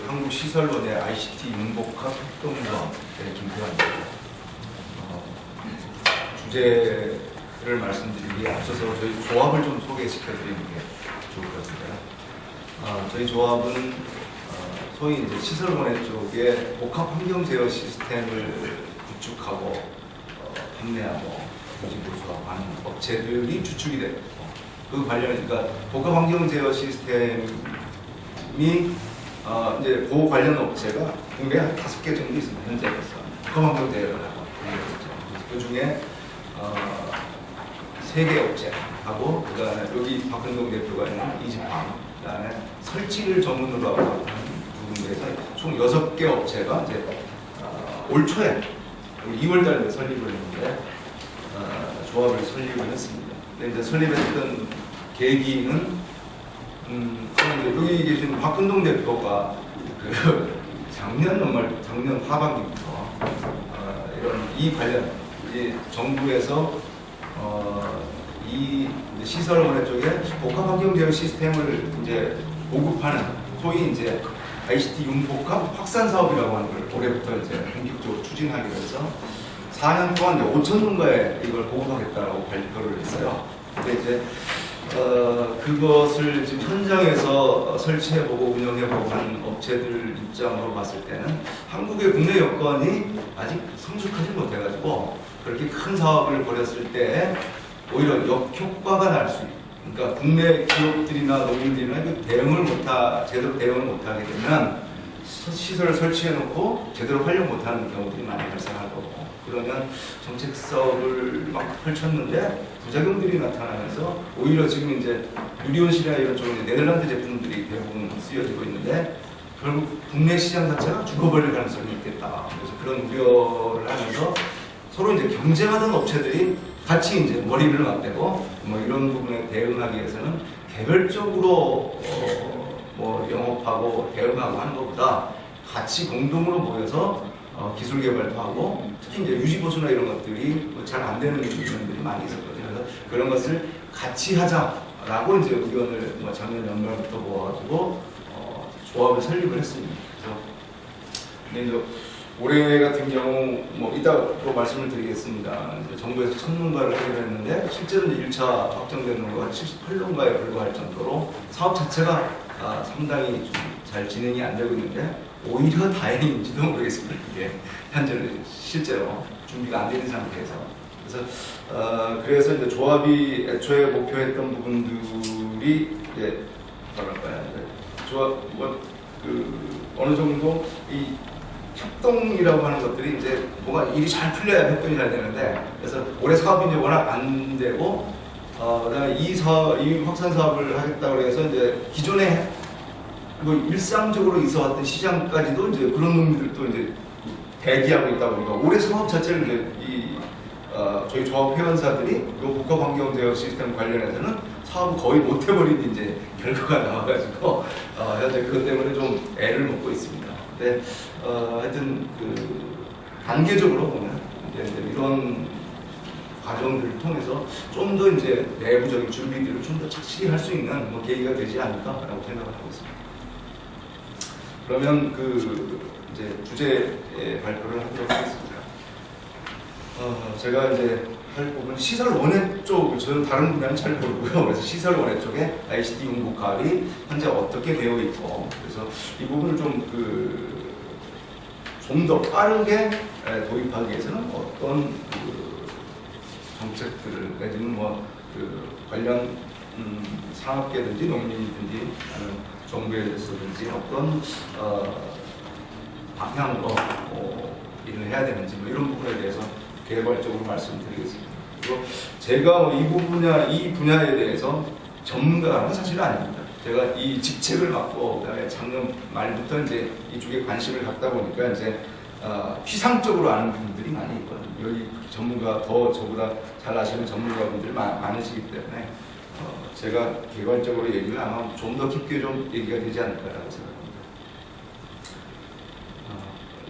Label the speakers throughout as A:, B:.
A: 한국시설원의 ICT 융복합 협동조합 김태환입니다. 주제를 말씀드리기에 앞서서 저희 조합을 좀 소개시켜드리는 게 좋을 것 같은데요. 저희 조합은 소위 이제 시설원의 쪽에 복합 환경 제어 시스템을 구축하고 판매하고 보수하고 하는 업체들이 주축이 되고 그 관련 그러니까 복합 환경 제어 시스템이 이제 그 관련 업체가 국내에 한 5개 정도 있습니다. 현재로서 복합 환경 제어를 하고 그 중에 3개 업체하고 그다음에 여기 박근동 대표가 있는 이지팜 그다음에 설치를 전문으로 하고 하는 두 군데에서 총 6개 업체가 이제 올 초에 2월달에 설립을 했는데 조합을 설립을 했습니다. 근데 이제 설립했던 계기는 여기 계신 박근동 대표가 작년 하반기부터 이런 이 관련 정부에서 이 시설원의 쪽에 복합환경제어 시스템을 이제 보급하는 소위 이제 ICT 융복합 확산 사업이라고 하는 걸 올해부터 이제 본격적으로 추진하게 돼서 4년 동안 5,000농가에 이걸 보급하겠다고 발표를 했어요. 근데 이제 그것을 지금 현장에서 설치해보고 운영해보고 하는 업체들 입장으로 봤을 때는 한국의 국내 여건이 아직 성숙하지 못해가지고 그렇게 큰 사업을 벌였을 때 오히려 역효과가 날 수 있고, 그러니까 국내 기업들이나 농민들이나 제대로 대응을 못하게 되면 시설을 설치해놓고 제대로 활용 못하는 경우들이 많이 발생할 거고, 그러면 정책 사업을 막 펼쳤는데 부작용들이 나타나면서 오히려 지금 이제 유리온실이나 이런 쪽에 네덜란드 제품들이 대부분 쓰여지고 있는데 결국 국내 시장 자체가 죽어버릴 가능성이 있겠다. 그래서 그런 우려를 하면서 서로 이제 경쟁하던 업체들이 같이 이제 머리를 맞대고 뭐 이런 부분에 대응하기 위해서는 개별적으로 뭐 영업하고 대응하고 하는 것보다 같이 공동으로 모여서 기술 개발도 하고 특히 이제 유지 보수나 이런 것들이 잘 안 되는 부분들이 많이 있었거든요. 그래서 그런 것을 같이 하자라고 이제 의견을 뭐 작년 연말부터 모아가지고 조합을 설립을 했습니다. 그래서 근데 이제 올해 같은 경우 뭐 이따 또 말씀을 드리겠습니다. 이제 정부에서 1,000농가를 하기로 했는데 실제로 1차 확정된 농가가 78농가에 불과할 정도로 사업 자체가 상당히 좀 잘 진행이 안 되고 있는데 오히려 다행인지도 모르겠습니다. 이게 현재 실제로 준비가 안 되는 상태에서 그래서 이제 조합이 애초에 목표했던 부분들이 이제 뭐랄까요, 조합 어느 정도 이 협동이라고 하는 것들이 이제 뭐가 일이 잘 풀려야 협동이 잘 되는데, 그래서 올해 사업이 이제 워낙 안 되고 그다음에 이 확산 사업을 하겠다고 해서 이제 기존에 뭐 일상적으로 있어왔던 시장까지도 이제 그런 놈들도 이제 대기하고 있다 보니까 올해 사업 자체를 이제 저희 조합 회원사들이 이 복합환경 제어 시스템 관련해서는 사업을 거의 못 해버린 이제 결과가 나와가지고 현재 그것 때문에 좀 애를 먹고 있습니다. 근데 하여튼 단계적으로 보면 이제 이런 과정들을 통해서 좀 더 이제 내부적인 준비들을 좀 더 착실히 할 수 있는 뭐 계기가 되지 않을까라고 생각을 하고 있습니다. 그러면 이제 주제 발표를 하도록 하겠습니다. 제가 이제 할 부분 시설원의 쪽, 저는 다른 분야는 잘 모르고요. 그래서 시설원의 쪽에 ICT 융복합이 현재 어떻게 되어 있고, 그래서 이 부분을 좀 더 빠르게 도입하기 위해서는 어떤 정책들을 내지는 뭐 관련 산업계든지 농민이든지 아니면 정부에서든지 어떤 방향으로 일을 해야 되는지 뭐 이런 부분에 대해서 개발적으로 말씀드리겠습니다. 그리고 제가 이 분야에 대해서 전문가는 사실은 아닙니다. 제가 이 직책을 맡고 그다음에 작년 말부터 이제 이쪽에 관심을 갖다 보니까 이제 피상적으로 아는 분들이 많이 있거든요. 여기 전문가 더 저보다 잘 아시는 전문가분들이 많으시기 때문에 제가 개괄적으로 얘기를 아마 좀 더 깊게 좀 얘기가 되지 않을까라고 생각합니다.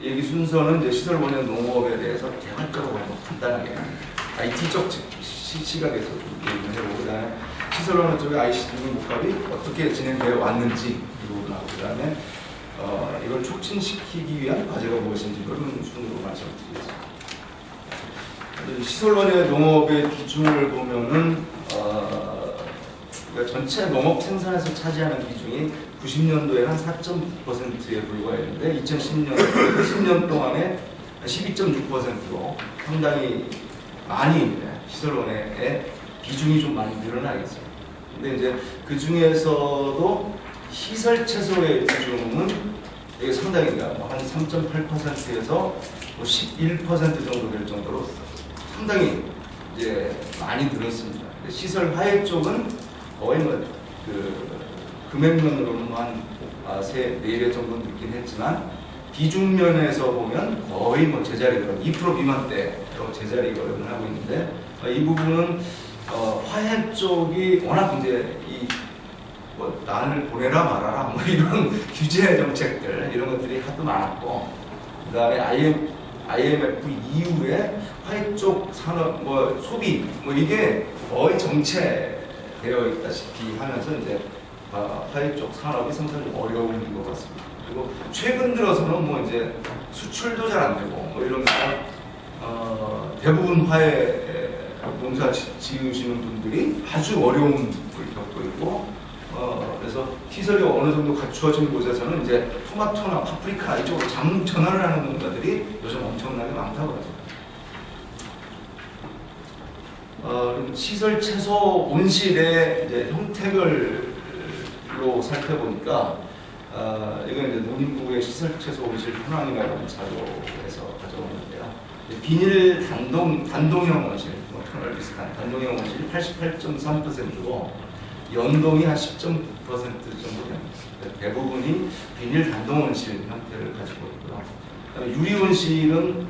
A: 얘기 순서는 이제 시설원의 농업에 대해서 개괄적으로 간단하게 IT적 시각에서 좀 얘기를 해보고, 그다음에 시설원의 쪽에 ICT 융복합이 어떻게 진행되어 왔는지 이 부분하고, 그다음에 이걸 촉진시키기 위한 과제가 무엇인지 그런 순으로 말씀드리겠습니다. 시설원의 농업의 비중을 보면은 그러니까 전체 농업 생산에서 차지하는 비중이 90년도에 한 4.9%에 불과했는데 2010년 10년 동안에 12.6%로 상당히 많이 시설원의 비중이 좀 많이 늘어나겠어요. 근데 이제 그 중에서도 시설 채소의 비중은 이게 상당히 한 3.8%에서 11% 정도 될 정도로 상당히 이제 많이 늘었습니다. 시설 화해 쪽은 거의 그 금액면으로는 한 4배 정도 늦긴 했지만 비중면에서 보면 거의 제자리로 2% 미만대로 제자리 걸음을 하고 있는데 이 부분은 화해 쪽이 워낙 이제 난을 보내라 말아라 이런 규제 정책들 이런 것들이 하도 많았고 그다음에 IMF 이후에 화해 쪽 산업 소비 이게 거의 정체되어 있다시피 하면서 이제 화해 쪽 산업이 상당히 어려운 것 같습니다. 그리고 최근 들어서는 이제 수출도 잘 안 되고 이런 대부분 화해 농사 지으시는 분들이 아주 어려움을 겪고 있고 그래서 시설이 어느 정도 갖추어진 곳에서는 이제 토마토나 파프리카 이쪽으로 전환을 하는 농가들이 요즘 엄청나게 많다고 하죠. 시설 채소 온실의 이제 형태별로 살펴보니까 이건 이제 농림부의 시설 채소 온실 현황이라는 자료에서 가져오는데요. 비닐 단동형 온실, 터널 비슷한 단동형 온실이 88.3%고 연동이 한 10.9% 정도 됩니다. 대부분이 비닐 단동 온실 형태를 가지고 있고요. 유리 온실은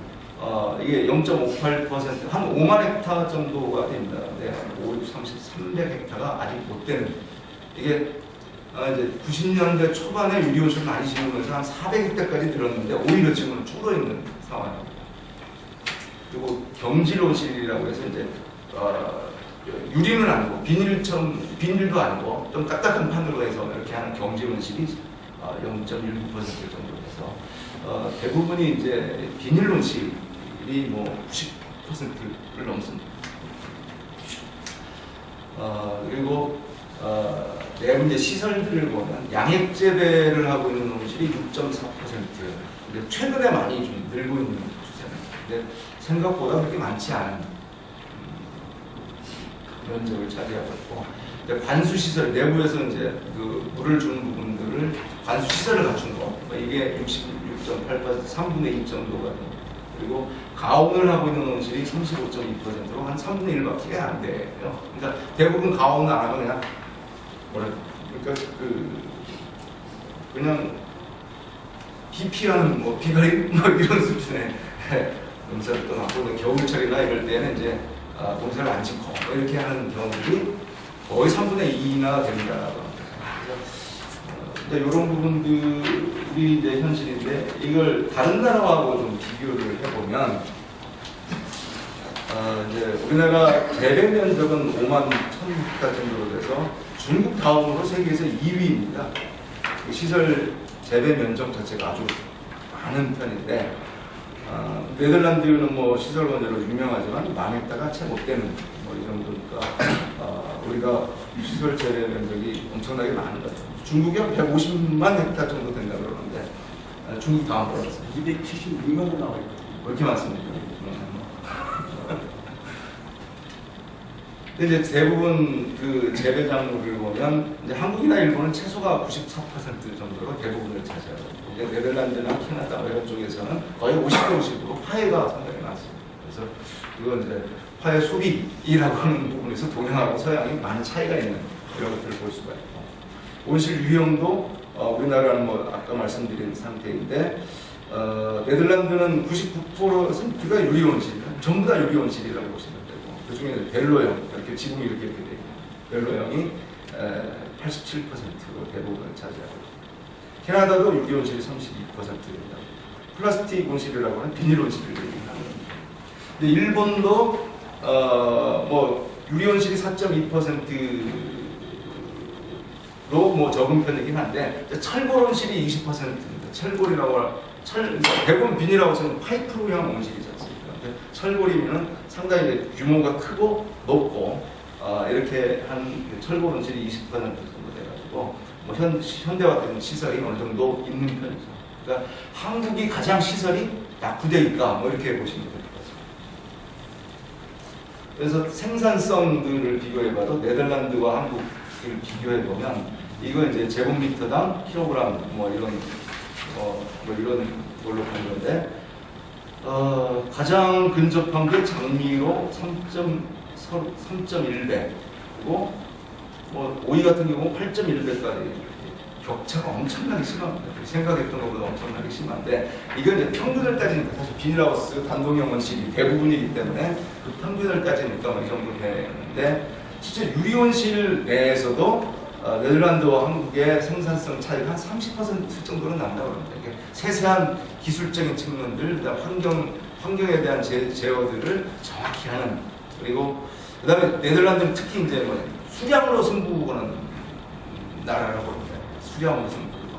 A: 이게 0.58%, 한 5만 헥타 정도가 됩니다. 네, 5, 6, 30, 300헥타가 아직 못 되는 이게 이제 90년대 초반에 유리 온실 많이 지으면서 한 400헥타까지 들었는데 오히려 지금은 줄어 있는 상황입니다. 그리고 경질 온실이라고 해서 이제 유리는 아니고 비닐도 아니고 좀 딱딱한 판으로 해서 이렇게 하는 경질 온실이 0.19% 정도 돼서 대부분이 이제 비닐 온실이 90%를 넘습니다. 그리고 내부 이제 시설들을 보면 양액 재배를 하고 있는 온실이 6.4%. 근데 최근에 많이 좀 늘고 있는 추세입니다. 근데 생각보다 그렇게 많지 않은 면적을 차지하고 있고 관수 시설 내부에서 이제 그 물을 주는 부분들을 관수 시설을 갖춘 거 이게 66.8% 3분의 2 정도가 됩니다. 그리고 가온을 하고 있는 온실이 35.2%로 한 3분의 1밖에 안 돼요. 그러니까 대부분 가온을 안 하고 그냥 그러니까 그냥 비 피하는 비가리 이런 수준의 농사를 떠나고 겨울철이나 이럴 때는 이제 농사를 안 짓고 이렇게 하는 경우들이 거의 3분의 2나 된다고 합니다. 그래서 이런 부분들이 이제 현실인데 이걸 다른 나라하고 좀 비교를 해보면 이제 우리나라 재배 면적은 5만 1,000헥타 정도로 돼서 중국 다음으로 세계에서 2위입니다. 시설 재배 면적 자체가 아주 많은 편인데 네덜란드는 시설 원자로 유명하지만 10,000헥타가 채 못 되는 이 정도니까 우리가 시설 재배 면적이 엄청나게 많은 것 같아요. 중국이 한 150만 헥타 정도 된다고 그러는데 중국 다음으로
B: 276만 원 나와 있거든요.
A: 왜 이렇게 많습니까? 근데 이제 대부분 그 재배 작물을 보면 이제 한국이나 일본은 채소가 94% 정도로 대부분을 차지하고 있고 네덜란드나 캐나다 이런 쪽에서는 거의 50%로 화해가 상당히 많습니다. 그래서 이건 이제 화해 소비라고 하는 부분에서 동양하고 서양이 많은 차이가 있는 이런 것들을 볼 수가 있고 온실 유형도 우리나라는 아까 말씀드린 상태인데 네덜란드는 99%가 유리 온실, 전부 다 유리 온실이라고 보시면 되고 그 중에 벨로형 이렇게 지붕이 이렇게 되어 있는 벨로형이 87%로 대부분을 차지하고 있고 캐나다도 유리 온실이 32%입니다. 플라스틱 온실이라고 하는 비닐 온실을 얘기하는 겁니다. 근데 일본도 유리 온실이 4.2%로 적은 편이긴 한데 철골 온실이 20%입니다. 철골이라고 대부분 비닐하고 저는 파이프형 온실이지 않습니까? 근데 철골이면 상당히 이제 규모가 크고 높고 이렇게 한 철골 온실이 20% 정도 돼가지고 뭐 현대화된 시설이 어느 정도 있는 편이죠. 그러니까 한국이 가장 시설이 낙후되어 있다 뭐 이렇게 보시면 될 것 같습니다. 그래서 생산성들을 비교해봐도 네덜란드와 한국을 비교해보면 이거 이제 제곱미터당 킬로그램 뭐 이런 걸로 본 건데 가장 근접한 게 장미로 3.1배 그리고 뭐 오이 같은 경우 8.1배까지 격차가 엄청나게 심합니다. 생각했던 것보다 엄청나게 심한데 이건 이제 평균을 따지니까 사실 비닐하우스 단독형 온실이 대부분이기 때문에 그 평균을 따지니까 뭐 이 정도 되는데 실제 유리온실 내에서도 네덜란드와 한국의 생산성 차이가 한 30% 정도는 난다고 합니다. 이게 세세한 기술적인 측면들, 그다음 환경에 대한 제어들을 정확히 하는 그리고 그다음에 네덜란드는 특히 이제 뭐 수량으로 승부하는 나라라고 합니다. 수량으로 승부하는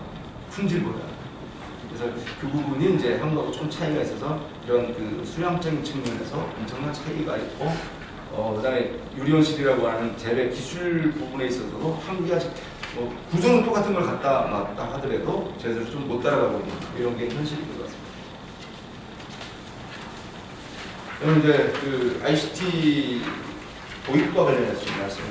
A: 품질보다. 그래서 그 부분이 이제 한국하고 좀 차이가 있어서 이런 그 수량적인 측면에서 엄청난 차이가 있고. 그다음에 유리온실이라고 하는 재배 기술 부분에 있어서도 한국이 아직 뭐 구조는 똑같은 걸 갖다 놨다 하더라도 제대로 좀 못 따라가고 있는 이런 게 현실인 것 같습니다. 그럼 이제 그 ICT 도입과 관련해서 좀 말씀을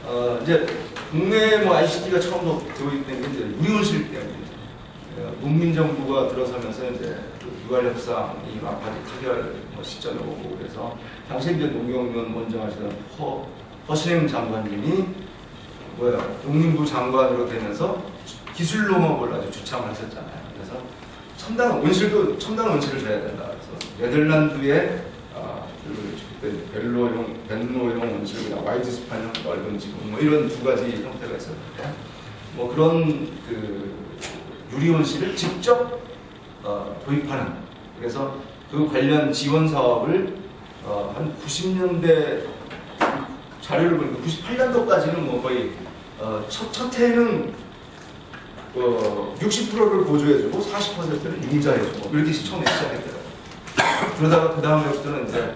A: 드리겠습니다. 이제 국내 뭐 ICT가 처음 도입된 게 이제 유리온실 때문입니다. 문민정부가 들어서면서 이제 유활협상이 막바지 타결 시점에 오고 그래서 당시 이제 농경원 먼저 하시던 허신행 장관님이 농림부 장관으로 되면서 기술 농업을 아주 주창을 하셨잖아요. 그래서 첨단 온실을 줘야 된다. 그래서 네덜란드의 벤로용 온실이나 와이드 스판형 넓은 지붕 뭐 이런 두 가지 형태가 있었는데 뭐 그런 그 유리온실을 직접 도입하는 그래서 그 관련 지원 사업을 한 90년대 자료를 보니까 98년도까지는 뭐 거의 첫 해는 60%를 보조해주고 40%를 융자해주고 이렇게 처음에 시작했더라고요. 그러다가 그 다음부터는 이제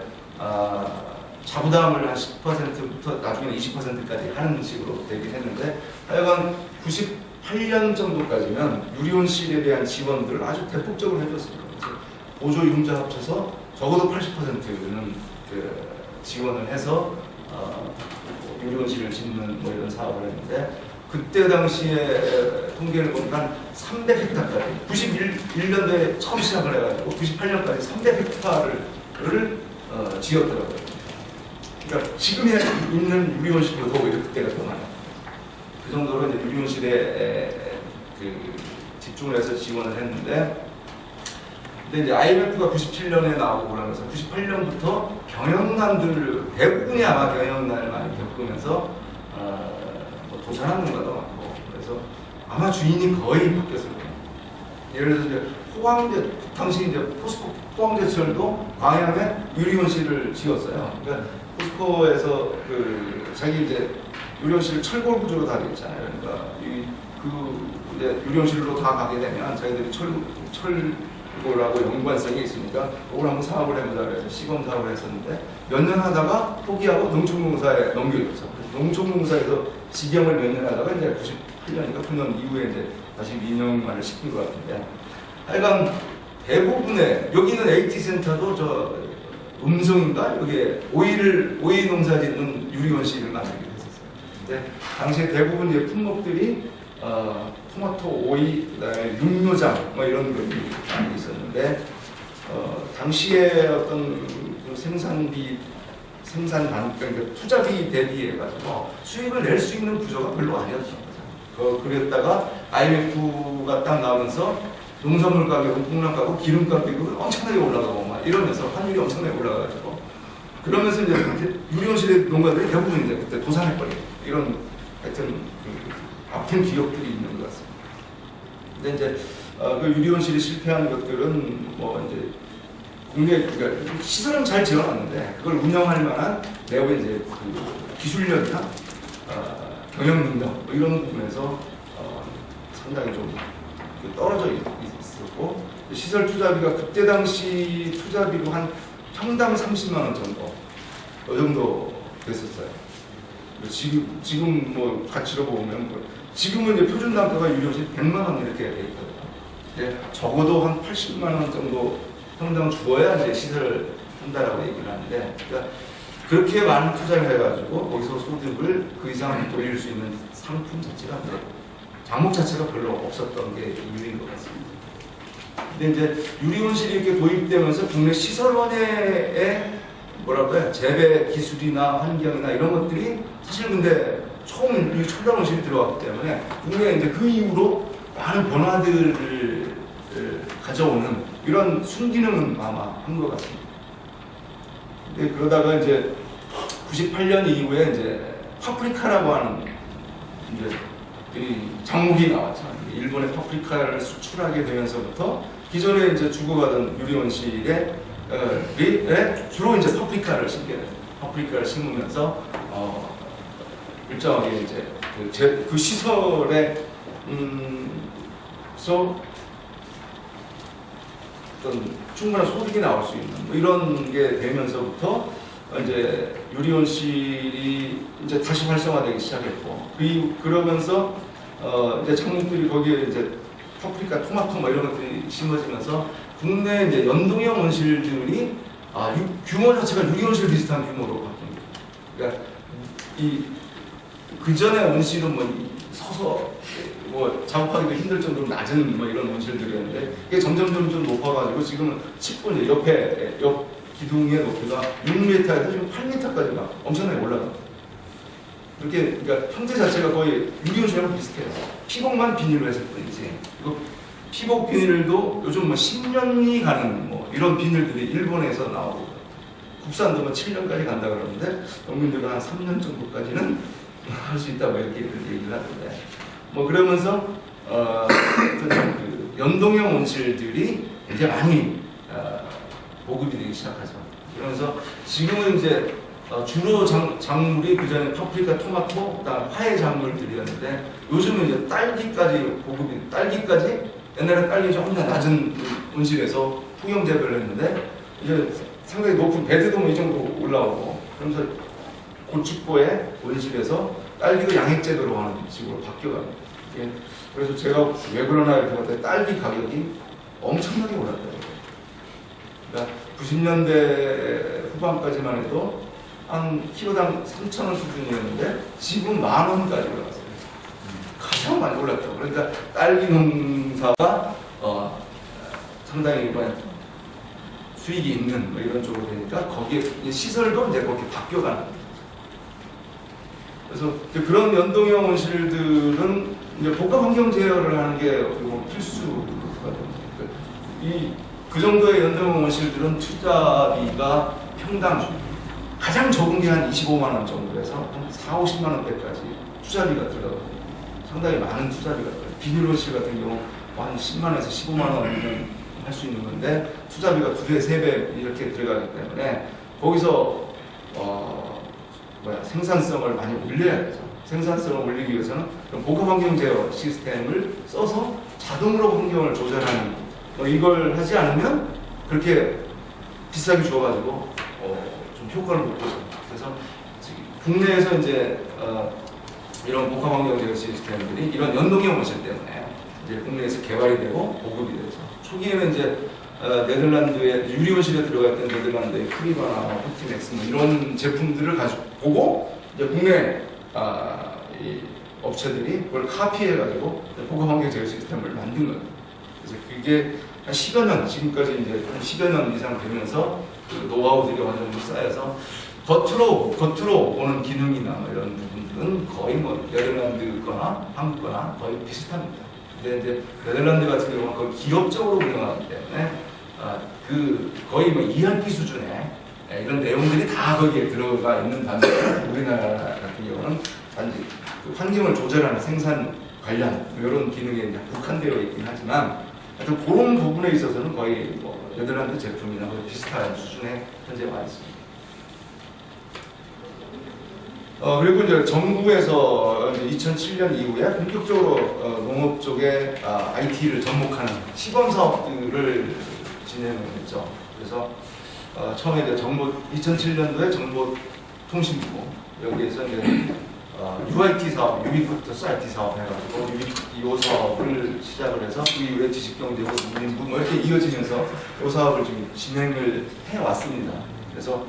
A: 자부담을 한 10%부터 나중에는 20%까지 하는 식으로 되긴 했는데 하여간 98년 정도까지면 유리온실에 대한 지원들을 아주 대폭적으로 해줬습니다. 그래서 보조 융자 합쳐서 적어도 80%는 그 지원을 해서 유리온실을 짓는 뭐 이런 사업을 했는데 그때 당시에 통계를 보니까 300헥타까지 91년도에 처음 시작을 해가지고 98년까지 300헥타를 지었더라고요. 그러니까 지금 있는 유리온실보다 오히려 그때가 더 많아요. 그 정도로 이제 유리온실에 집중을 해서 지원을 했는데, 근데 이제 IMF가 97년에 나오고 그러면서 98년부터 경영난들 대부분이 아마 경영난을 많이 겪으면서 뭐 도산하는 것도 많고, 그래서 아마 주인이 거의 바뀌었을 거예요. 예를 들어서 이제 포항제 당시 이제 포스코 포항제철도 광양에 유리온실을 지었어요. 그러니까 포스코에서 자기 이제 유리온실 철골 구조로 다 되어 있잖아요. 그러니까 이제 유리온실로 다 가게 되면 자기들이 철골하고 연관성이 있으니까 그걸 한번 사업을 해보자 그래서 시범 사업을 했었는데 몇 년 하다가 포기하고 농촌공사에 넘겨줬죠. 농촌공사에서 직영을 몇 년 하다가 이제 98년인가 9년 이후에 이제 다시 민영화를 시킨 것 같은데 하여간 대부분의 여기는 AT센터도 저 음성인가 여기에 오이 농사 짓는 유리온실을 만들게 됐었어요. 근데 당시에 대부분 이제 품목들이 토마토, 오이, 그다음에 육묘장 뭐 이런 것들이 많이 있었는데 당시에 어떤 그러니까 투자비 대비해가지고 수익을 낼 수 있는 구조가 별로 아니었던 거죠. 그랬다가 IMF가 딱 나오면서 농산물 가격은 폭락하고 기름 가격은 엄청나게 올라가고 막 이러면서 환율이 엄청나게 올라가가지고 그러면서 이제 유리온실의 농가들이 대부분 이제 그때 도산해버리고 이런 하여튼 아픈 기억들이 있는 것 같습니다. 근데 이제 그 유리온실이 실패한 것들은 뭐 이제 그러니까 시설은 잘 지어놨는데 그걸 운영할 만한 내부의 이제 기술력이나 경영 능력 뭐 이런 부분에서 상당히 좀 떨어져 있었고, 시설 투자비가 그때 당시 투자비로 한 평당 30만 원 정도, 이 정도 됐었어요. 지금 뭐 가치로 보면 지금은 이제 표준 단가가 유료시 100만 원 이렇게 돼 있거든요. 근데 적어도 한 80만 원 정도 평당 주어야 이제 시설을 한다라고 얘기를 하는데, 그러니까 그렇게 많은 투자를 해가지고 거기서 소득을 그 이상 돌릴 수 있는 상품 자체가, 장목 자체가 별로 없었던 게 이유인 것 같습니다. 근데 이제 유리온실이 이렇게 도입되면서 국내 시설원의 뭐랄까요, 재배 기술이나 환경이나 이런 것들이 사실 근데 처음 이 첨단 온실이 들어왔기 때문에 국내에 이제 그 이후로 많은 변화들을 가져오는 이런 순기능은 아마 한 것 같습니다. 근데 그러다가 이제 98년 이후에 이제 파프리카라고 하는 이제 이 장목이 나왔죠. 일본에 파프리카를 수출하게 되면서부터 기존에 이제 죽어가던 유리온실에 주로 이제 파프리카를 심게 돼요. 파프리카를 심으면서 일정하게 이제 그 시설에 어떤 충분한 소득이 나올 수 있는 뭐 이런 게 되면서부터 이제 유리온실이 이제 다시 활성화되기 시작했고, 그러면서 이제 창문들이 거기에 이제 파프리카, 토마토 뭐 이런 것들이 심어지면서 국내 이제 연동형 온실들이 규모 자체가 유리온실 비슷한 규모로 바뀝니다. 그러니까 그 전에 온실은 뭐 서서 뭐 작업하기도 힘들 정도로 낮은 뭐 이런 온실들이었는데 이게 점점 높아가지고 지금은 10분 옆 기둥의 높이가 6m에서 지금 8m까지가 엄청나게 올라갑니다. 그렇게 그러니까 형태 자체가 거의 유리온실하고 비슷해요. 피복만 비닐로 했을 뿐이지. 피복 비닐도 요즘 뭐 10년이 가는 뭐 이런 비닐들이 일본에서 나오고 국산도 뭐 7년까지 간다 그러는데 농민들은 한 3년 정도까지는 할 수 있다고 이렇게 얘기를 하던데, 뭐 그러면서 그 연동형 온실들이 이제 많이 보급이 되기 시작하죠. 그러면서 지금은 이제 주로 작물이 그 전에 파프리카, 토마토, 그다음 화훼 작물들이었는데 요즘은 이제 딸기까지 옛날에 딸기 좀 혼자 낮은 온실에서 풍형 재배를 했는데 이제 상당히 높은 베드도 뭐 이 정도 올라오고, 그러면서 고춧가루의 온실에서 딸기도 양액 제도로 하는 식으로 바뀌어갑니다. 그래서 제가 왜 그러나 이렇게 봤더니 딸기 가격이 엄청나게 올랐더라고요. 그러니까 90년대 후반까지만 해도 한 키로당 3,000원 수준이었는데 지금 10,000원까지 올라갔어요. 가장 많이 올랐죠. 그러니까 딸기 농사가 상당히 이번에 수익이 있는 뭐 이런 쪽으로 되니까 거기에 시설도 이제 그렇게 바뀌어가는 거예요. 그래서 그런 연동형 온실들은 이제 복합 환경 제어를 하는 게 필수가 됩니다. 그 정도의 연동형 온실들은 투자비가 평당 가장 적은 게 한 25만 원 정도에서 한 4, 50만 원대까지 투자비가 들어가요. 상당히 많은 투자비가 들어요. 비닐 온실 같은 경우 한 10만 원에서 15만 원이면 할 수 있는 건데 투자비가 2배, 3배 이렇게 들어가기 때문에 거기서 생산성을 많이 올려야 되죠. 생산성을 올리기 위해서는 복합 환경 제어 시스템을 써서 자동으로 환경을 조절하는 이걸 하지 않으면 그렇게 비싸게 줘가지고 좀 효과를 못 보죠. 그래서 국내에서 이제 이런 복합 환경 제어 시스템들이 이런 연동형 온실 때문에 이제 국내에서 개발이 되고 보급이 되죠. 초기에는 이제 네덜란드의 유리온실에 들어가 있던 네덜란드의 크리바나 호티맥스 뭐 이런 제품들을 가지고 보고 이제 국내 이 업체들이 그걸 카피해가지고 복합 환경 제어 시스템을 만든 거예요. 그래서 그게 한 10여 년, 지금까지 이제 한 10여 년 이상 되면서 그 노하우들이 어느 정도 쌓여서 겉으로 보는 기능이나 이런 부분들은 거의 뭐 네덜란드 거나 한국 거나 거의 비슷합니다. 근데 이제 네덜란드 같은 경우는 거의 기업적으로 운영하기 때문에 거의 뭐 ERP 수준의 이런 내용들이 다 거기에 들어가 있는 반면에 우리나라 같은 경우는 단지 그 환경을 조절하는 생산 관련 이런 기능에 국한되어 있긴 하지만 하여튼 그런 부분에 있어서는 거의 뭐 네덜란드 제품이나 거의 비슷한 수준에 현재 와 있습니다. 그리고 이제 정부에서 이제 2007년 이후에 본격적으로 농업 쪽에 IT를 접목하는 시범 사업들을 진행을 했죠. 그래서 처음에 이제 2007년도에 정보통신부 여기에서 이제 UIT 사업, 유비쿼터스 IT 사업 해가지고 이 사업을 시작을 해서 그 이후에 지식경제고 국민부 뭐 이렇게 이어지면서 이 사업을 지금 진행을 해왔습니다. 그래서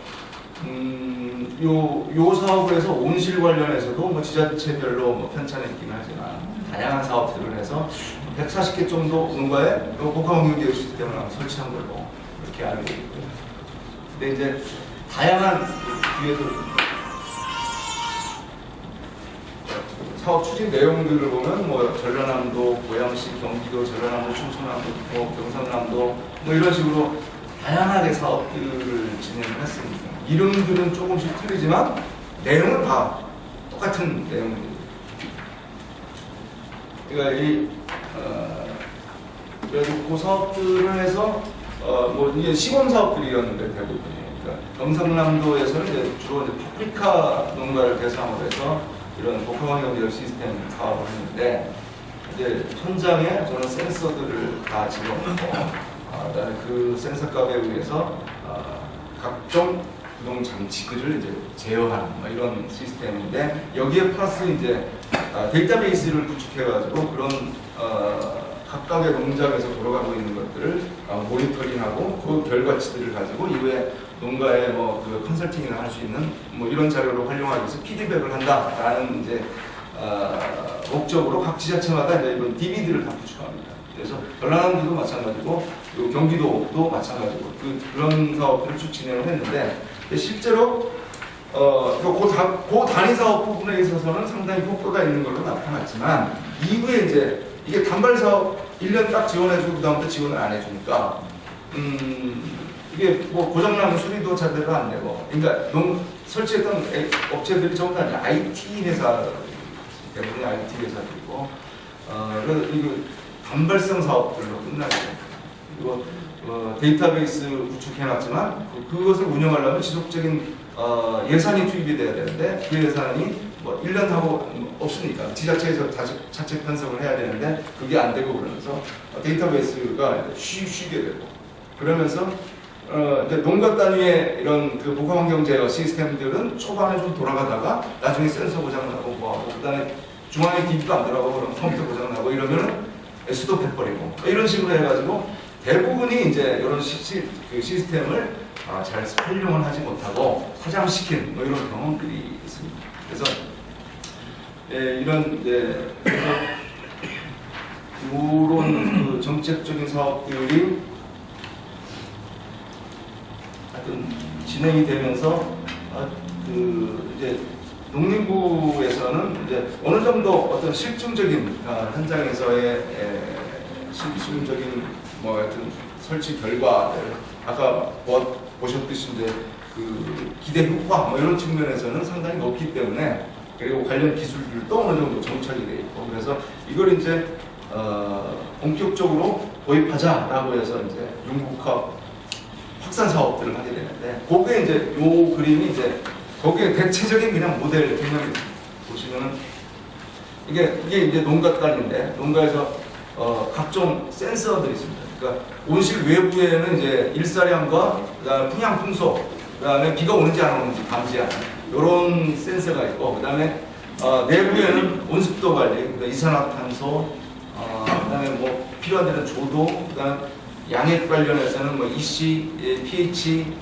A: 요 사업을 해서 온실 관련해서도 뭐 지자체별로 뭐 편차는 있긴 하지만 다양한 사업들을 해서 140개 정도 농가에 복합환경제어 시스템을 설치한 걸로 이렇게 알고 있고요. 근데 이제 다양한 뒤에도 사업 추진 내용들을 보면 뭐 전라남도, 고양시, 경기도, 전라남도, 충청남도, 뭐 경상남도 뭐 이런 식으로 다양하게 사업들을 진행을 했습니다. 이름들은 조금씩 틀리지만 내용은 다 똑같은 내용입니다. 그러니까 그래서 그 사업들을 해서 뭐 이게 시범 사업들이었는데 대부분이. 그러니까 경상남도에서는 이제 주로 이제 파프리카 농가를 대상으로 해서 이런 복합환경 시스템 사업을 했는데 이제 현장에 저는 센서들을 다 집어넣고 그다음에 그 센서값에 의해서 각종 구동 장치들을 이제 제어하는 뭐 이런 시스템인데 여기에 플러스 이제 데이터베이스를 구축해가지고 그런 각각의 농장에서 돌아가고 있는 것들을 모니터링하고 그 결과치들을 가지고 이후에 농가에 뭐 그 컨설팅이나 할 수 있는 뭐 이런 자료로 활용하기 위해서 피드백을 한다라는 이제 목적으로 각 지자체마다 이제 이런 DB들을 다 구축합니다. 그래서 전라남도도 마찬가지고 경기도도 마찬가지고 그런 사업들을 쭉 진행을 했는데 실제로 그 단위 사업 부분에 있어서는 상당히 효과가 있는 걸로 나타났지만 이후에 이제 이게 단발 사업 1년 딱 지원해주고 그다음부터 지원을 안 해주니까 이게 뭐 고장나면 수리도 제대로 안 되고 그러니까 설치했던 업체들이 전부 다 IT 회사 대부분이 IT 회사들이고 그래서 이거 단발성 사업들로 끝나죠. 그리고 데이터베이스 구축해놨지만 그것을 운영하려면 지속적인 예산이 투입이 돼야 되는데 그 예산이 뭐 1년 하고 없으니까 지자체에서 자체 편성을 해야 되는데 그게 안 되고 그러면서 데이터베이스가 쉬게 되고 그러면서 이제 농가 단위의 이런 그 복합환경 제어 시스템들은 초반에 좀 돌아가다가 나중에 센서 고장 나고 뭐하고 그다음에 중앙에 DB도 안 들어가고 그럼 컴퓨터 고장 나고 이러면은 수도 패버리고 이런 식으로 해가지고 대부분이 이제 이런 시스템을 잘 활용을 하지 못하고 사장시킨 뭐 이런 경험들이 있습니다. 그래서 이런 이제 이런 그 정책적인 사업들이 하여튼 진행이 되면서 그 이제 농림부에서는 이제 어느 정도 어떤 실증적인 현장에서의 실증적인 뭐 하여튼 설치 결과를 아까 보셨듯이 이제 그 기대 효과 뭐 이런 측면에서는 상당히 높기 때문에 그리고 관련 기술들도 어느 정도 정착이 돼 있고 그래서 이걸 이제 본격적으로 도입하자라고 해서 이제 융복합 확산 사업들을 하게 되는데 그게 이제 요 그림이 이제 거기에 대체적인 그냥 모델 개념이 보시면은 이게 이제 농가 단인데 농가에서 각종 센서들이 있습니다. 그러니까 온실 외부에는 이제 일사량과 그다음에 풍향 풍속, 그다음에 비가 오는지 안 오는지 감지하는 이런 센서가 있고 그다음에 내부에는 온습도 관리, 그다음에 이산화탄소, 그다음에 뭐 필요한 데는 조도, 그다음에 양액 관련해서는 뭐 EC, pH,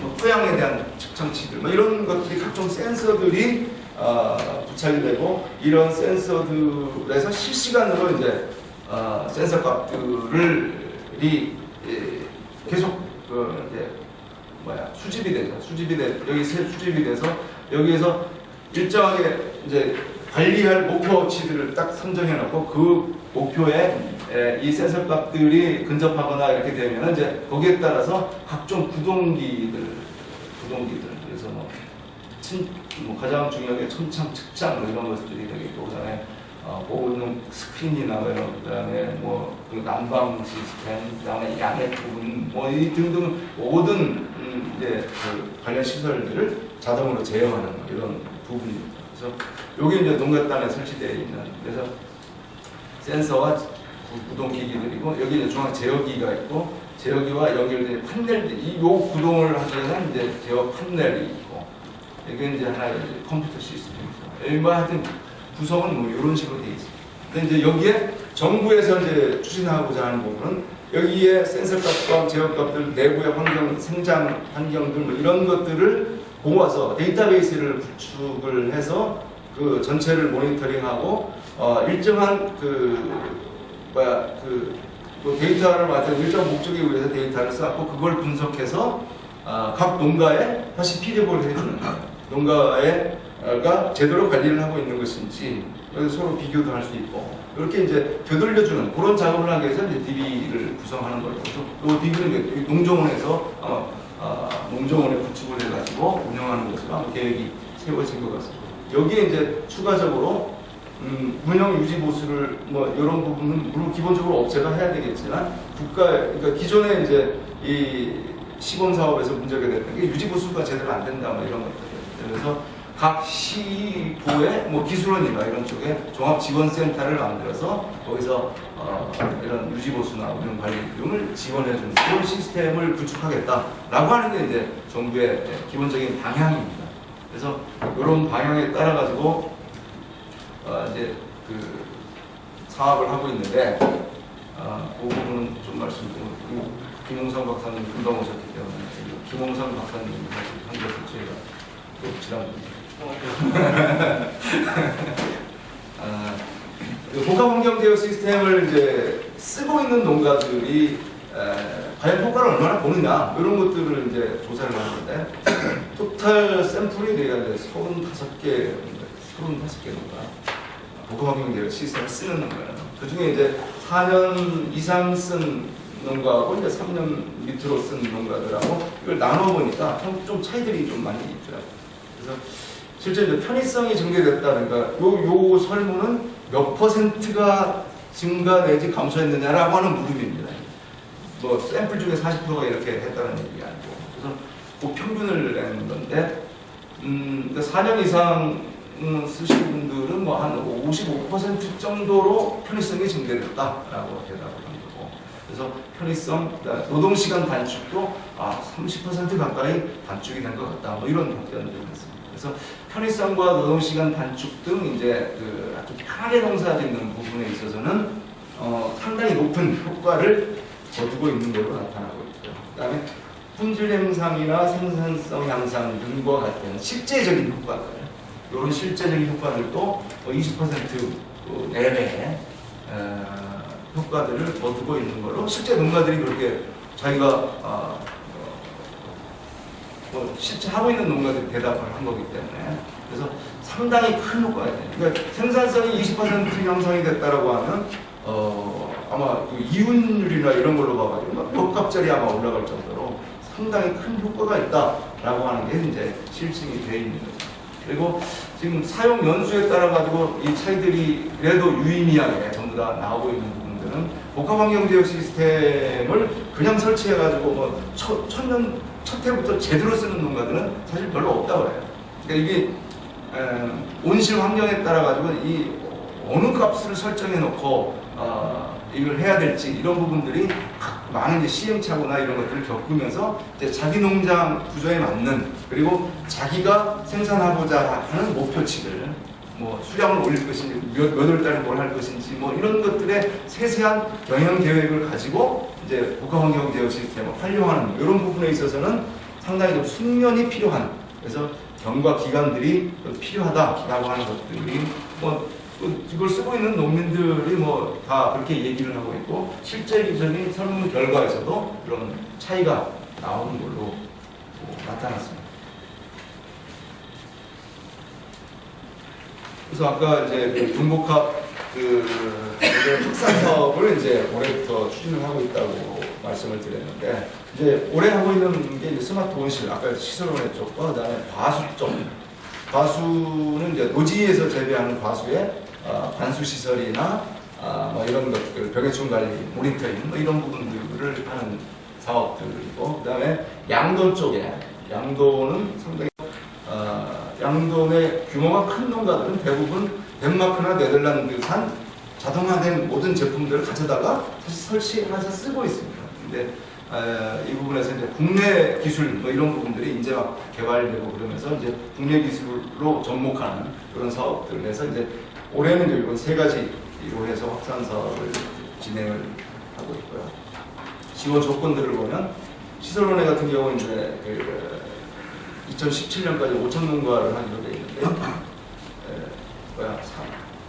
A: 뭐 토양에 대한 측정치들, 뭐 이런 것들이 각종 센서들이 부착이 되고 이런 센서들에서 실시간으로 이제 센서 값들이 계속 이제 수집이 되죠. 수집이 돼서 여기에서 일정하게 이제 관리할 목표치들을 딱 선정해 놓고 그 목표에 이 센서 값들이 근접하거나 이렇게 되면 이제 거기에 따라서 각종 구동기들 그래서 뭐 가장 중요한 게 천창, 측장 뭐 이런 것들이 되겠고 그다음에 보호용 스크린이나 그다음에 뭐 그 난방 시스템, 그다음에 양액 부분 뭐 이 등등 모든 이제 그 관련 시설들을 자동으로 제어하는 이런 부분입니다. 그래서 여기 이제 농가땅에 설치되어 있는, 그래서 센서와 구동기기들이고, 여기 이제 중앙 제어기가 있고, 제어기와 연결된 판넬들이, 요 구동을 하기 위해서 이제 제어 판넬이 있고, 이게 이제 하나의 이제 컴퓨터 시스템이죠. 여기 뭐 하여튼 구성은 뭐 이런 식으로 되어 있습니다. 근데 이제 여기에 정부에서 이제 추진하고자 하는 부분은 여기에 센서 값과 제어 값들, 내부의 환경, 생장 환경들 뭐 이런 것들을 모아서 데이터베이스를 구축을 해서 그 전체를 모니터링하고 일정한 뭐 데이터를 맞춰 일정 목적에 의해서 데이터를 쌓고 그걸 분석해서 각 농가에 다시 피드백을 해주는 거예요. 농가가 제대로 관리를 하고 있는 것인지 서로 비교도 할 수 있고 이렇게 이제 되돌려주는 그런 작업을 하기 위해서 이제 DB를 구성하는 거예요. 또 DB는 농정원에서 농정원에 구축을 해가지고 운영하는 것으로 아마 계획이 세워진 것 같습니다. 여기에 이제 추가적으로 운영 유지 보수를 뭐 이런 부분은 물론 기본적으로 업체가 해야 되겠지만 그러니까 기존에 이제 이 시범 사업에서 문제가 됐던 게 유지 보수가 제대로 안 된다 뭐 이런 것들. 그래서 각 시도에 뭐 기술원이나 이런 쪽에 종합 지원센터를 만들어서 거기서 이런 유지 보수나 운영 관리 등을 지원해주는 그런 시스템을 구축하겠다라고 하는 게 이제 정부의 기본적인 방향입니다. 그래서 이런 방향에 따라 가지고 이제 그 사업을 하고 있는데 그 부분은 좀 말씀드리고 김홍상 박사님 금방 오셨기 때문에 김홍상 박사님 한 것을 저희가 또 지난번에 복합환경제어 시스템을 이제 쓰고 있는 농가들이 과연 효과를 얼마나 보느냐 이런 것들을 이제 조사를 하는데 토탈 샘플이 내가 이제 35개 농가 복합환경제어 시스템을 쓰는 농가예요. 그 중에 이제 4년 이상 쓴 농가하고 이제 3년 밑으로 쓴 농가들하고 이걸 나눠보니까 좀 차이들이 좀 많이 있더라고요. 그래서 실제 이제 편의성이 증대됐다든가 요 설문은 몇 %가 증가 내지 감소했느냐라고 하는 물음입니다. 뭐 샘플 중에 40%가 이렇게 했다는 얘기가 아니고 그래서 그 평균을 내는 건데 4년 이상 쓰신 분들은 뭐 한 55% 정도로 편의성이 증대됐다라고 대답을 합니다. 그래서 편의성, 노동시간 단축도 30% 가까이 단축이 된 것 같다. 뭐 이런 답변들을 했습니다. 그래서 편의성과 노동시간 단축 등 이제 아주 편하게 농사짓는 부분에 있어서는 상당히 높은 효과를 거두고 있는 걸로 나타나고 있고요. 그다음에 품질 향상이나 생산성 향상 등과 같은 실제적인 효과들, 이런 실제적인 효과들도 20% 내외에 효과들을 거두고 있는 걸로 실제 농가들이 그렇게 자기가 실제 하고 있는 농가들이 대답을 한 거기 때문에 그래서 상당히 큰 효과가 돼요. 그러니까 생산성이 20% 향상이 됐다라고 하면 아마 그 이윤율이나 이런 걸로 봐가지고 몇 값짜리 아마 올라갈 정도로 상당히 큰 효과가 있다라고 하는 게 이제 실증이 돼 있는 거죠. 그리고 지금 사용 연수에 따라 가지고 이 차이들이 그래도 유의미하게 전부 다 나오고 있는 부분들은 복합환경제어 시스템을 그냥 설치해가지고 뭐 첫 해부터 제대로 쓰는 농가들은 사실 별로 없다고 해요. 그러니까 이게 온실 환경에 따라 가지고 이 어느 값을 설정해 놓고 이걸 해야 될지 이런 부분들이 많은 이제 시행착오나 이런 것들을 겪으면서 이제 자기 농장 구조에 맞는 그리고 자기가 생산하고자 하는 목표치를 뭐 수량을 올릴 것인지 몇 월 달에 뭘 할 것인지 뭐 이런 것들의 세세한 경영 계획을 가지고 이제 복합환경 제어 시스템을 활용하는 이런 부분에 있어서는 상당히 좀 숙련이 필요한 그래서 경과 기관들이 필요하다라고 하는 것들이 뭐 이걸 쓰고 있는 농민들이 뭐 다 그렇게 얘기를 하고 있고 실제적인 설문 결과에서도 그런 차이가 나오는 걸로 나타났습니다. 그래서 아까 이제 그 중복합 확산 사업을 이제 올해부터 추진을 하고 있다고 말씀을 드렸는데 이제 올해 하고 있는 게 이제 스마트 온실 아까 시설원의 쪽과 그다음에 과수 쪽 과수는 이제 노지에서 재배하는 과수에 관수 시설이나 뭐 이런 것들 병해충 관리 모니터링 뭐 이런 부분들을 하는 사업들이고 그다음에 양도 쪽에 양도는 상당히 양돈의 규모가 큰 농가들은 대부분 덴마크나 네덜란드산 자동화된 모든 제품들을 가져다가 사실 설치해서 쓰고 있습니다. 근데 이 부분에서 이제 국내 기술 뭐 이런 부분들이 이제 막 개발되고 그러면서 이제 국내 기술로 접목하는 그런 사업들을 해서 이제 올해는 이제 이번 세 가지로 해서 확산 사업을 진행을 하고 있고요. 지원 조건들을 보면 시설원회 같은 경우는 이제 2017년까지 5천 농가를 하기로 되어 있는데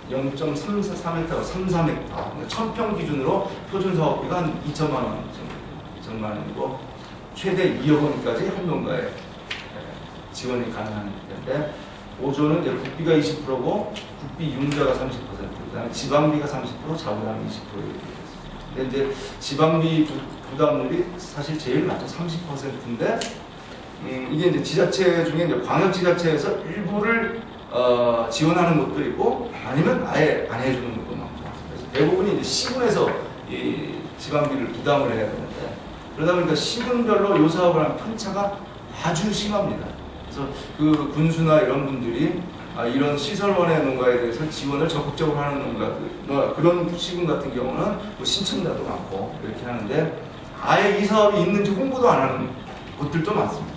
A: 0.34m, 33m, 1000평 기준으로 표준 사업비가 한 2천만 원 정도, 2천만 원이고 최대 2억 원까지 한 농가에 지원이 가능한 건데 5조는 이제 국비가 20%고 국비 융자가 30%, 그다음에 지방비가 30%, 자부담이 20% 이렇게 됐습니다. 근데 이제 지방비 부담률이 사실 제일 낮죠. 30%인데 이게 이제 지자체 중에 이제 광역지자체에서 일부를 지원하는 것도 있고 아니면 아예 안 해주는 것도 많고 그래서 대부분이 이제 시군에서 이 지방비를 부담을 해야 되는데 그러다 보니까 시군별로 요 사업을 하는 편차가 아주 심합니다. 그래서 그 군수나 이런 분들이 이런 시설원의 농가에 대해서 지원을 적극적으로 하는 농가들, 그런 시군 같은 경우는 뭐 신청자도 많고 이렇게 하는데 아예 이 사업이 있는지 홍보도 안 하는 곳들도 많습니다.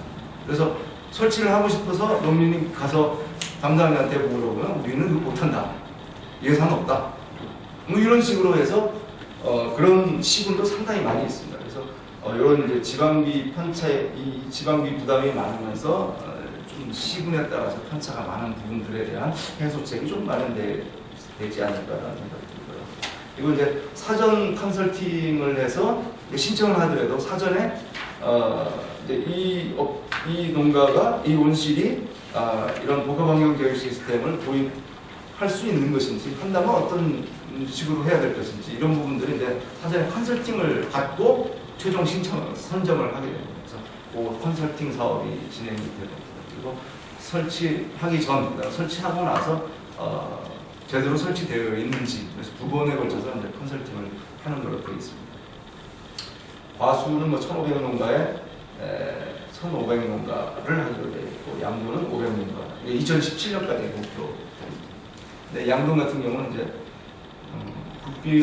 A: 그래서 설치를 하고 싶어서 농민이 가서 담당자한테 물어보면 우리는 그거 못한다, 예산 없다, 뭐 이런 식으로 해서 그런 시군도 상당히 많이 있습니다. 그래서 이런 이제 지방비 편차에 이 지방비 부담이 많으면서 좀 시군에 따라서 편차가 많은 부분들에 대한 해소책이 좀 마련되지 않을까라는 생각이 들고요. 그리고 이제 사전 컨설팅을 해서 신청을 하더라도 사전에 이제 이 농가가 이 온실이 이런 복합환경교육 시스템을 도입할 수 있는 것인지 한다면 어떤 식으로 해야 될 것인지 이런 부분들이 이제 사전에 컨설팅을 받고 최종 선점을 하게 됩니다. 그래서 그 컨설팅 사업이 진행이 됩니다. 그리고 설치하기 전, 설치하고 나서 제대로 설치되어 있는지 그래서 두 번에 걸쳐서 이제 컨설팅을 하는 걸로 되어 있습니다. 과수는 뭐 1,500 농가에 1,500 농가를 하기로 되어 있고 양도는 500 농가. 2017년까지 목표. 근데 양도 같은 경우는 이제 국비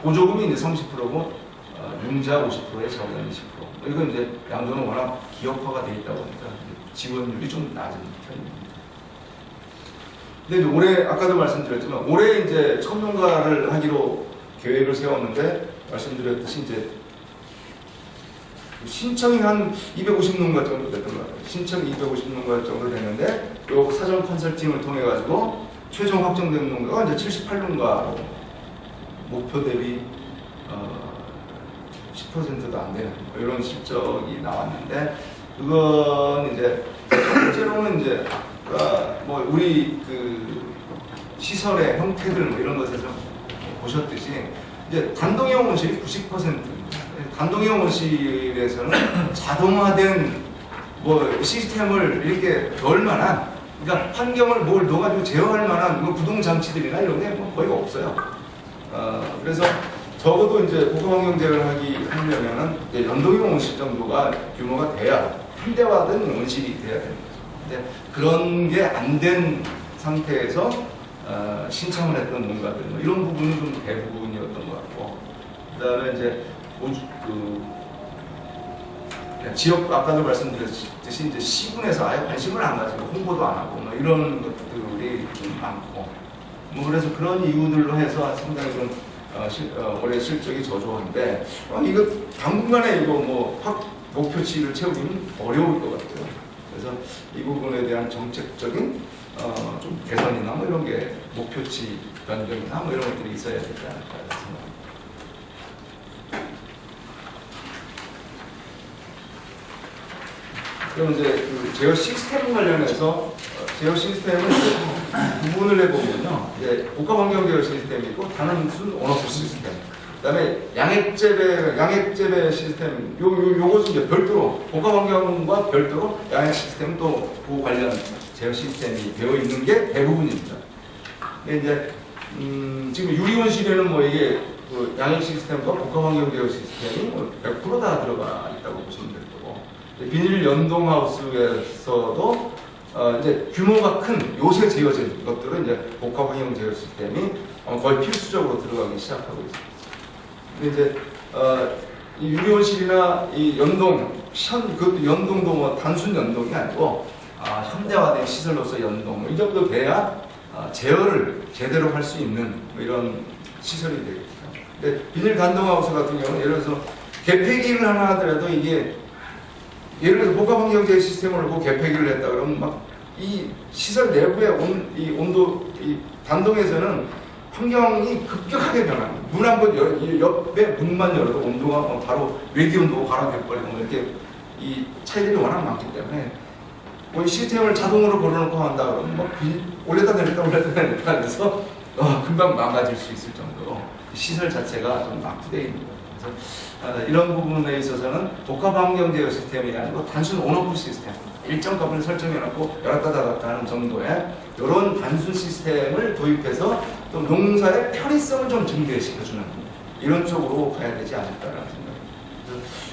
A: 보조금이 이제 30%고 융자 50%에 자부담 20%. 이건 이제 양도는 워낙 기업화가 되어 있다 보니까 지원율이 좀 낮은 편입니다. 근데 이제 올해 아까도 말씀드렸지만 올해 이제 청농가를 하기로 계획을 세웠는데 말씀드렸듯이 이제 신청이 한 250농가 정도 됐던 것 같아요. 신청이 250농가 정도 됐는데 요 사전 컨설팅을 통해 가지고 최종 확정된 농가가 이제 78농가로 목표 대비 10%도 안 되는 이런 실적이 나왔는데 그건 이제 실제로는 이제 뭐 우리 그 시설의 형태들 뭐 이런 것에서 보셨듯이 이제 단독형 온실이 90%. 단독형 온실에서는 자동화된 뭐 시스템을 이렇게 넣을 만한, 그러니까 환경을 뭘 넣어가지고 제어할 만한 뭐 구동 장치들이나 이런 게 뭐 거의 없어요. 그래서 적어도 이제 복합환경 제어를 하려면은 연동형 온실 정도가 규모가 돼야 현대화된 온실이 돼야 됩니다. 근데 그런 게 안 된 상태에서 신청을 했던 농가들 뭐 이런 부분은 좀 대부분이었던 것 같고, 그다음에 이제 지역 아까도 말씀드렸듯이 이제 시군에서 아예 관심을 안 가지고 홍보도 안 하고 뭐 이런 것들이 좀 많고 뭐 그래서 그런 이유들로 해서 상당히 좀 올해 실적이 저조한데 이거 당분간에 이거 뭐 확 목표치를 채우기는 어려울 것 같아요. 그래서 이 부분에 대한 정책적인 좀 개선이나 뭐 이런 게 목표치 변경이나 뭐 이런 것들이 있어야 되지 않을까 생각합니다. 그럼 이제 그 제어 시스템 관련해서 제어 시스템은 이제 구분을 해보면요, 이제 복합환경 제어 시스템이 있고 단순 온오프 시스템, 그다음에 양액재배 시스템, 요것은 이제 별도로 복합환경과 별도로 양액 시스템은 또 그 관련 제어 시스템이 되어 있는 게 대부분입니다. 근데 이제 지금 유리온실에는 뭐 이게 그 양액 시스템과 복합환경 제어 시스템이 100% 다 들어가 있다고 보시면 될 거고. 비닐 연동하우스에서도 이제 규모가 큰 요새 지어진 것들은 이제 복합 환경 제어 시스템이 거의 필수적으로 들어가기 시작하고 있습니다. 근데 이제 이 유리온실이나 이 그것도 연동도 뭐 단순 연동이 아니고 현대화된 시설로서 연동 이 정도 돼야 제어를 제대로 할 수 있는 뭐 이런 시설이 되겠죠. 근데 비닐 단동하우스 같은 경우는 예를 들어서 개폐기를 하나 하더라도 이게 예를 들어서 복합환경제어 시스템을 놓고 개폐기를 했다 그러면 막 이 시설 내부의 온도, 이 단동에서는 환경이 급격하게 변합니다. 문 한 번 옆에 문만 열어도 온도가 뭐 바로 외기 온도가 바로 돼버리고 뭐 이렇게 이 차이들이 워낙 많기 때문에 뭐 이 시스템을 자동으로 걸어놓고 한다 그러면 뭐 올렸다 내렸다 해서 금방 망가질 수 있을 정도로 시설 자체가 좀 낙후되어 있는 거예요. 그래서 이런 부분에 있어서는 복합환경제어 시스템이 아니고 단순 온오프 시스템, 일정 값을 설정해놓고 열었다 닫았다 하는 정도의 이런 단순 시스템을 도입해서 또 농사의 편의성을 좀 증대시켜주는 이런 쪽으로 가야 되지 않을까라는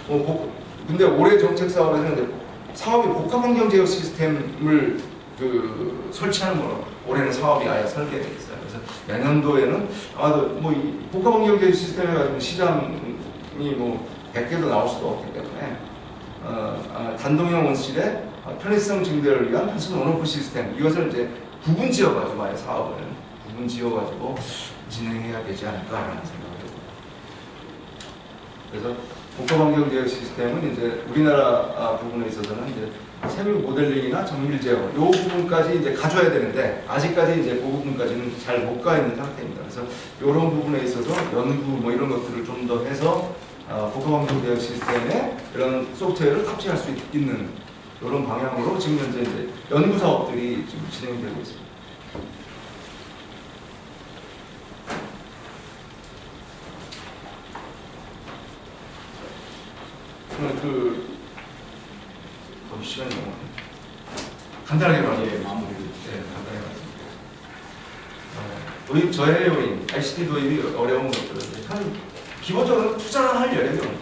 A: 생각입니다. 근데 올해 정책 사업에서는 이제 사업이 복합환경제어 시스템을 설치하는 거로 올해는 사업이 아예 설계되어 있어요. 그래서 내년도에는 아마도 뭐 이 복합환경제어 시스템에 가지고 시장이 뭐 100개도 나올 수도 없기 때문에 단동형 온실의 편의성 증대를 위한 단순 온오프 시스템 이것을 이제 구분 지어가지고 아예 사업을 구분 지어가지고 진행해야 되지 않을까라는 생각을 해봅니다. 그래서 복합환경제어 시스템은 이제 우리나라 부분에 있어서는 이제 세밀 모델링이나 정밀 제어 이 부분까지 이제 가져야 되는데 아직까지 이제 그 부분까지는 잘 못 가 있는 상태입니다. 그래서 이런 부분에 있어서 연구 뭐 이런 것들을 좀 더 해서 복합환경제어 시스템에 이런 소프트웨어를 탑재할 수 있는 이런 방향으로 지금 현재 이제 연구 사업들이 지금 진행되고 있습니다. 거의 시간이 너무 간단하게 마무리.
B: 마무리.
A: 네, 간단하게 말씀드릴게요. 도입 저해 요인, ICT 도입이 어려운 것들은 한 기본적으로 투자를 할 여력이 없는.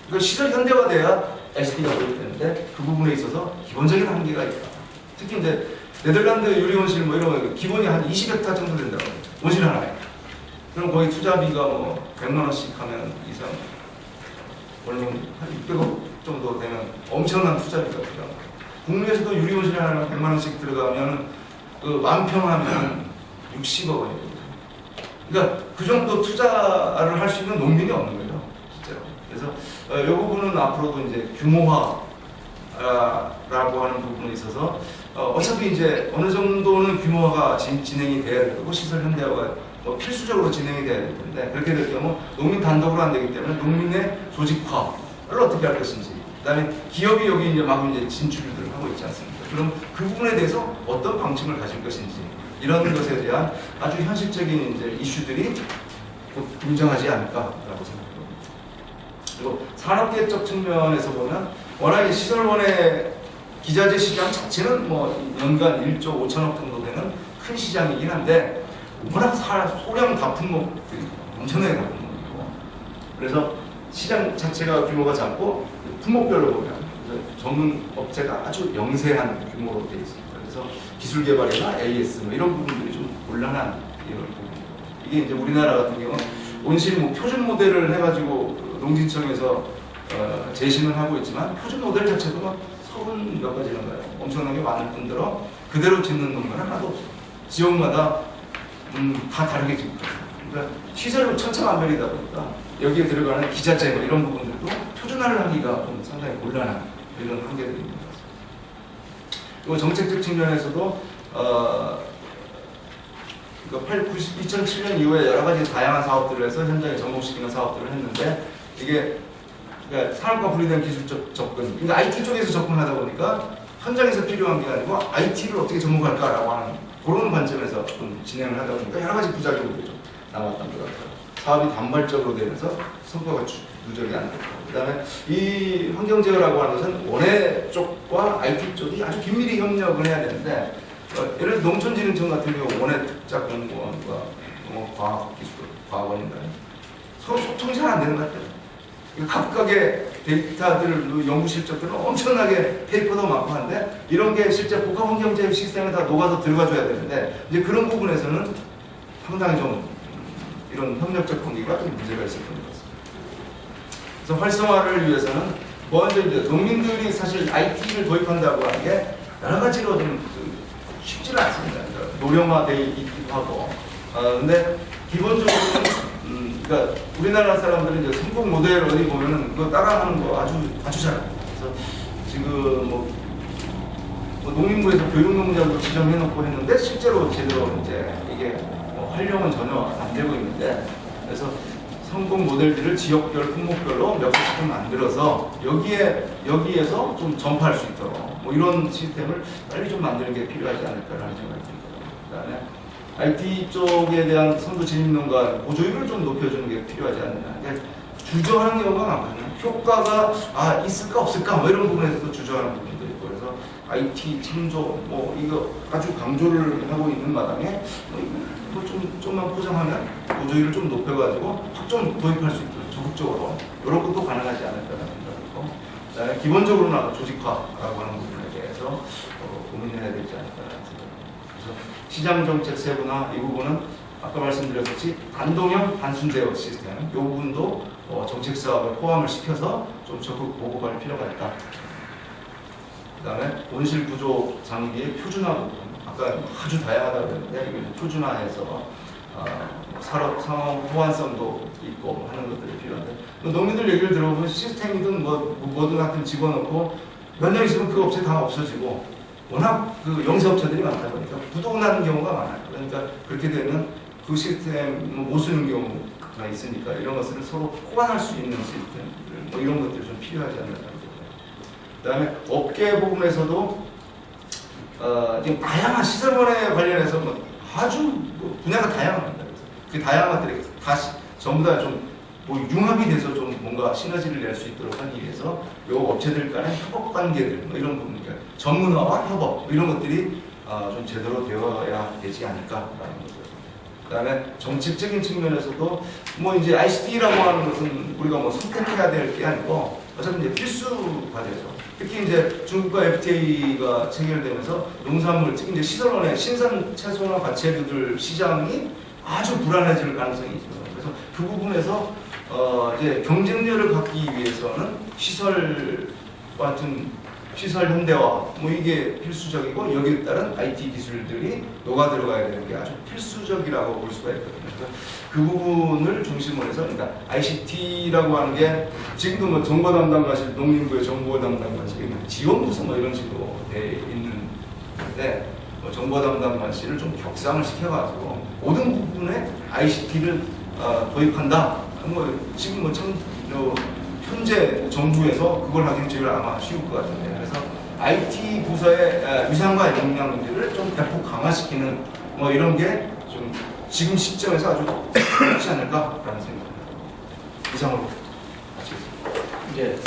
A: 그러니까 시설 현대화돼야 ICT가 도입되는데 그 부분에 있어서 기본적인 한계가 있다. 특히 이제 네덜란드 유리온실 뭐 이런 거 기본이 한 20헥타 정도 된다고 합니다. 온실 하나에. 그럼 거의 투자비가 뭐 100만 원씩 하면 이상 원래 한 600억 정도 되면 엄청난 투자비가 필요합니다. 국내에서도 유리온실 하나 100만 원씩 들어가면 그 만평하면 60억 원이거든요. 그러니까 그 정도 투자를 할 수 있는 농민이 없는 거죠, 진짜로. 그래서 이 부분은 앞으로도 이제 규모화라고 하는 부분에 있어서 어차피 이제 어느 정도는 규모화가 진행이 돼야 되고 시설 현대화가 필수적으로 진행이 돼야 될 텐데 그렇게 될 경우 농민 단독으로 안 되기 때문에 농민의 조직화를 어떻게 할 것인지, 그다음에 기업이 여기 이제 막 이제 진출을 하고 있지 않습니까? 그럼 그 부분에 대해서 어떤 방침을 가질 것인지 이런 것에 대한 아주 현실적인 이제 이슈들이 곧 등장하지 않을까라고 생각합니다. 그리고 산업계획적 측면에서 보면 워낙 시설원의 기자재 시장 자체는 뭐 연간 1조 5천억 정도 되는 큰 시장이긴 한데 워낙 소량 다품목들이 엄청나게 다품목이고 그래서 시장 자체가 규모가 작고 품목별로 보면 전문 업체가 아주 영세한 규모로 되어 있습니다. 그래서 기술 개발이나 AS 뭐 이런 부분들이 좀 곤란한 이런 부분입니다. 이게 이제 우리나라 같은 경우 온실 뭐 표준 모델을 해가지고 농진청에서 제시는 하고 있지만 표준 모델 자체도 막 30몇 가지나 가요. 엄청나게 많을 뿐더러 그대로 짓는 놈은 하나도 없어요. 지역마다 다 다르게 짓고 그러니까 시설은 천차만별이다 보니까 여기에 들어가는 기자재 뭐 이런 부분들도 표준화를 하기가 좀 상당히 곤란한 이런 한계들이 있는 것 같습니다. 그리고 정책적 측면에서도 그러니까 2007년 이후에 여러 가지 다양한 사업들을 해서 현장에 접목시키는 사업들을 했는데 이게 그러니까 산업과 분리된 기술적 접근, 그러니까 IT 쪽에서 접근하다 보니까 현장에서 필요한 게 아니고 IT를 어떻게 접목할까라고 하는 그런 관점에서 좀 진행을 하다 보니까 여러 가지 부작용들이 좀 나왔던 것 같아요. 사업이 단발적으로 되면서 성과가 누적이 안 됐고, 그다음에 이 환경제어라고 하는 것은 원예 쪽과 IT 쪽이 아주 긴밀히 협력을 해야 되는데 예를 들어 농촌진흥청 같은 경우 원예 특작공무원과 과학기술과학원인가 서로 소통이 잘 안 되는 것 같아요. 각각의 데이터들, 연구 실적들은 엄청나게 페이퍼도 많고 한데 이런 게 실제 복합환경제휴 시스템에 다 녹아서 들어가줘야 되는데 이제 그런 부분에서는 상당히 좀 이런 협력적 관계가 좀 문제가 있을 겁니다. 그래서 활성화를 위해서는 먼저 이제 농민들이 사실 IT를 도입한다고 하는 게 여러 가지로 좀 쉽지는 않습니다. 노령화되어 있기도 하고. 근데 기본적으로는 그러니까 우리나라 사람들은 이제 성공 모델 어디 보면은 그거 따라하는 거 아주 잘해요. 그래서 지금 뭐 농림부에서 교육농장도 지정해놓고 했는데 실제로 제대로 이제 이게 활용은 전혀 안 되고 있는데 그래서 성공 모델들을 지역별, 품목별로 몇 개씩 만들어서 여기에서 좀 전파할 수 있도록 뭐 이런 시스템을 빨리 좀 만드는 게 필요하지 않을까라는 생각이 듭니다. 그다음에 IT 쪽에 대한 선도 진입론과 보조율을 좀 높여주는 게 필요하지 않느냐. 주저하는 경우가 많거든요. 효과가 있을까 없을까 뭐 이런 부분에서도 주저하는 부분도 있고 그래서 IT 참조 뭐 이거 아주 강조를 하고 있는 마당에 뭐 좀만 포장하면 보조율을 좀 높여가지고 확 좀 도입할 수 있도록 적극적으로 이런 것도 가능하지 않을까라는 생각이고 그다음에 기본적으로는 아까 조직화라고 하는 부분에 대해서 고민해야 되지 않을까라는 생각입니다. 그래서 시장 정책 세분화 이 부분은 아까 말씀드렸듯이 단동형 단순 제어 시스템 이 부분도 정책 사업에 포함을 시켜서 좀 적극 보급할 필요가 있다. 그다음에 온실 구조 장비의 표준화 부분 아까 아주 다양하다고 그랬는데 이걸 표준화해서 산업 상황 호환성도 있고 하는 것들이 필요한데 농민들 얘기를 들어보면 시스템이든 뭐든 하여튼 집어넣고 몇 년 있으면 그 업체 다 없어지고 워낙 그 영세업체들이 많다 보니까 부도나는 경우가 많아요. 그러니까 그렇게 되면 그 시스템 못 쓰는 경우가 있으니까 이런 것을 서로 호환할 수 있는 시스템 뭐 이런 것들이 좀 필요하지 않나 생각합니다. 그다음에 업계 부분에서도 지금 다양한 시설원에 관련해서 아주 분야가 다양합니다. 그래서 그 다양한 것들이 다 전부 다 좀 융합이 돼서 좀 뭔가 시너지를 낼 수 있도록 하기 위해서 요 업체들 간의 협업 관계들 뭐 이런 부분, 그러니까 전문화와 협업 뭐 이런 것들이 좀 제대로 되어야 되지 않을까라는 거죠. 그다음에 정책적인 측면에서도 뭐 이제 ICT라고 하는 것은 우리가 뭐 선택해야 될 게 아니고 어차피 이제 필수 과제죠. 특히 이제 중국과 FTA가 체결되면서 농산물, 특히 이제 시설원의 신선 채소나 과채류들 시장이 아주 불안해질 가능성이 있죠. 그래서 그 부분에서 이제 경쟁력을 갖기 위해서는 시설 같은 시설 현대화 뭐 이게 필수적이고 여기에 따른 IT 기술들이 녹아 들어가야 되는 게 아주 필수적이라고 볼 수가 있거든요. 그래서 그 부분을 중심으로 해서 그러니까 ICT라고 하는 게 지금도 뭐 정보 담당관실, 농림부의 정보 담당관실, 지원부서 뭐 이런 식으로 돼 있는데 뭐 정보 담당관실을 좀 격상을 시켜가지고 모든 부분에 ICT를 도입한다. 뭐 지금 뭐 현재 정부에서 그걸 하기는 제일 아마 쉬울 것 같은데 그래서 IT 부서의 위상과 역량 문제를 좀 대폭 강화시키는 뭐 이런 게 좀 지금 시점에서 아주 좋지 않을까라는 생각입니다. 이상으로 마치겠습니다.
C: 이제